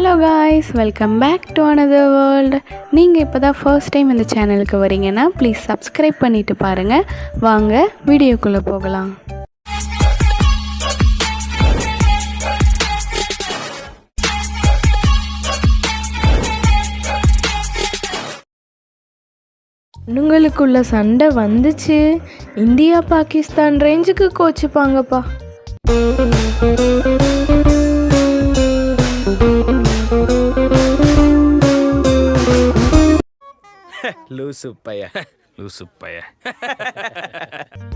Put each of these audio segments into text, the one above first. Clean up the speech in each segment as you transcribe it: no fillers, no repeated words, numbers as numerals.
Hello guys, welcome back to another world. நீங்கள் இப்போ தான் ஃபர்ஸ்ட் டைம் இந்த சேனலுக்கு வரீங்கன்னா ப்ளீஸ் சப்ஸ்கிரைப் பண்ணிவிட்டு பாருங்கள். வாங்க வீடியோக்குள்ளே போகலாம். உங்களுக்குள்ள சண்டை வந்துச்சு, இந்தியா பாகிஸ்தான் ரேஞ்சுக்கு கோச்சிப்பாங்கப்பா.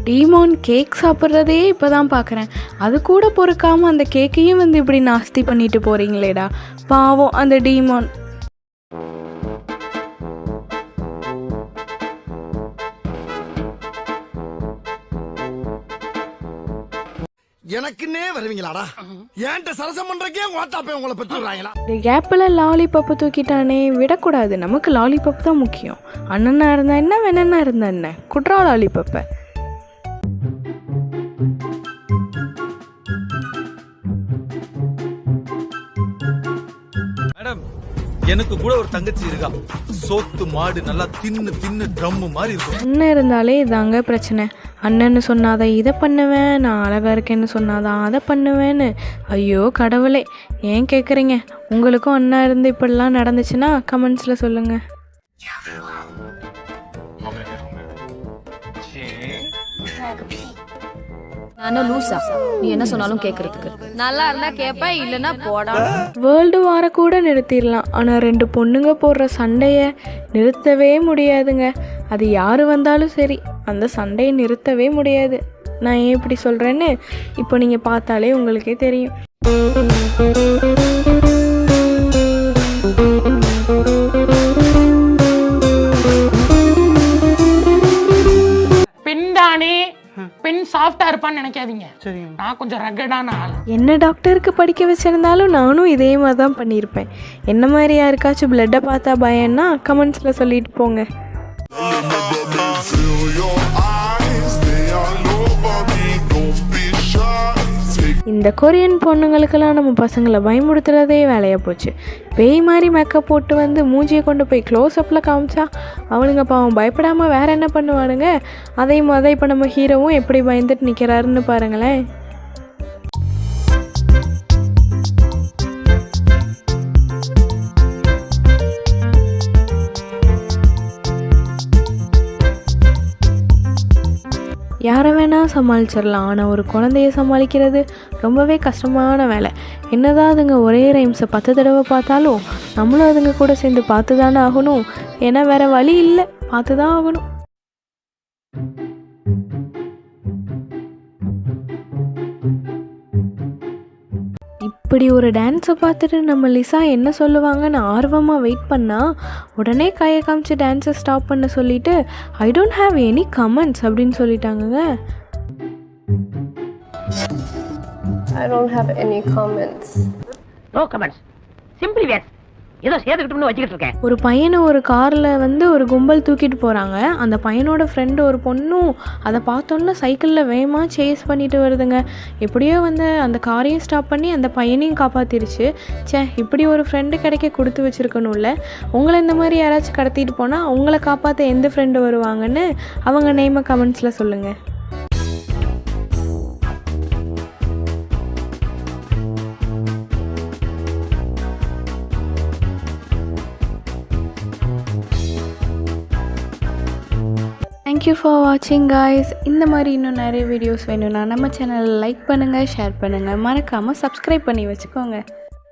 டீமான் கேக் சாப்பிட்றதே இப்போதான் பார்க்குறேன். அது கூட பொறுக்காமல் அந்த கேக்கையும் இப்படி நாஸ்தி பண்ணிட்டு போறீங்களேடா. பாவம் அந்த டீமான். எனக்குன்னே வருவீங்களாடா? ஏன்ட்ட சரசம் பண்றக்கே ஓட்டாப்பே உங்களை பெற்றுறாங்களா? கேப்பில் லாலிபப்பு தூக்கிட்டானே, விடக்கூடாது. நமக்கு லாலிபப் தான் முக்கியம். அண்ணனா இருந்தா என்ன, வேணா இருந்தா என்ன, குட்ரா லாலிபப்பை. மேடம், எனக்கு கூட ஒரு தங்கச்சி இருக்கா. சோத்து மாடு நல்லா தின்னு தின்னு ட்ரம் மாதிரி இருக்கும். அண்ணன் இருந்தாலே இதாங்க பிரச்சனை. அண்ணன்னு சொன்னாதான் இதை பண்ணுவேன், நான் அழகா இருக்கேன்னு சொன்னாதான் அதை பண்ணுவேன்னு. ஐயோ கடவுளே, ஏன் கேட்குறீங்க? உங்களுக்கும் அண்ணா இருந்து இப்படிலாம் நடந்துச்சுன்னா கமெண்ட்ஸில் சொல்லுங்கள். நானும் லூசா? நீ என்ன சொன்னாலும் கேட்கறதுக்கு நல்லா இருந்தா கேப்ப, இல்லைன்னா போடா. வேர்ல்டு வார கூட நிறுத்திடலாம், ஆனால் 2 பொண்ணுங்க போடுற சண்டையை நிறுத்தவே முடியாதுங்க. அது யார் வந்தாலும் சரி, அந்த சண்டையை நிறுத்தவே முடியாது. நான் ஏன் இப்படி சொல்கிறேன்னு இப்போ நீங்கள் பார்த்தாலே உங்களுக்கே தெரியும். பெண் சாஃப்டா இருப்பான்னு நினைக்காதீங்க. நான் கொஞ்சம் ரகடான ஆள். என்ன டாக்டருக்கு படிக்க வச்சிருந்தாலும் நானும் இதே மாதிரி தான் பண்ணியிருப்பேன். என்ன மாதிரி யாருக்காச்சும் பிளட்டை பார்த்தா பயம்னா கமெண்ட்ஸில் சொல்லிட்டு போங்க. இந்த கொரியன் பொண்ணுங்களுக்கெல்லாம் நம்ம பசங்களை பயமுடுத்துறதே வேலையாக போச்சு. பேய் மாதிரி மேக்கப் போட்டு மூஞ்சியை கொண்டு போய் க்ளோஸ்அப்பில் காமிச்சா அவனுங்க பாவம் பயப்படாமல் வேறு என்ன பண்ணுவானுங்க. அதையும் இப்போ நம்ம ஹீரோவும் எப்படி பயந்துட்டு நிற்கிறாருன்னு பாருங்களேன். யாரை வேணால் சமாளிச்சிடலாம், ஆனால் ஒரு குழந்தைய சமாளிக்கிறது ரொம்பவே கஷ்டமான வேலை. என்னதான் அதுங்க ஒரே ரைம்ஸை 10 தடவை பார்த்தாலும் நம்மளும் அதுங்க கூட சேர்ந்து பார்த்து தானே ஆகணும். ஏன்னா வேறு வழி இல்லை, பார்த்து தான் ஆகணும். இப்படி ஒரு டான்ஸை பார்த்துட்டு நம்ம லிசா என்ன சொல்லுவாங்கன்னு ஆர்வமாக வெயிட் பண்ணால் உடனே கையை காமிச்சு டான்ஸை ஸ்டாப் பண்ண சொல்லிட்டு I don't have any comments அப்படின்னு சொல்லிட்டாங்கங்க. I don't have any comments. No comments. Simply yes. ஏதோ சேர்த்துக்கிட்டோம்னு வச்சுக்கிட்டு இருக்கேன். ஒரு பையனை ஒரு காரில் ஒரு கும்பல் தூக்கிட்டு போகிறாங்க. அந்த பையனோட ஃப்ரெண்டு ஒரு பொண்ணும் அதை பார்த்தோன்னா சைக்கிளில் வேகமாக சேஸ் பண்ணிட்டு வருதுங்க. எப்படியோ அந்த காரையும் ஸ்டாப் பண்ணி அந்த பையனையும் காப்பாற்றிருச்சு. இப்படி ஒரு ஃப்ரெண்டு கிடைக்க கொடுத்து வச்சுருக்கணும்ல. உங்களை இந்த மாதிரி யாராச்சும் கடத்திட்டு போனால் உங்களை காப்பாற்ற எந்த ஃப்ரெண்டு வருவாங்கன்னு அவங்க நேமை கமெண்ட்ஸில் சொல்லுங்கள். தேங்க்யூ ஃபார் வாட்சிங் காய்ஸ். இந்த மாதிரி இன்னும் நிறைய வீடியோஸ் வேணும்னா நம்ம சேனலை லைக் பண்ணுங்கள், ஷேர் பண்ணுங்கள், மறக்காமல் சப்ஸ்கிரைப் பண்ணி வச்சுக்கோங்க.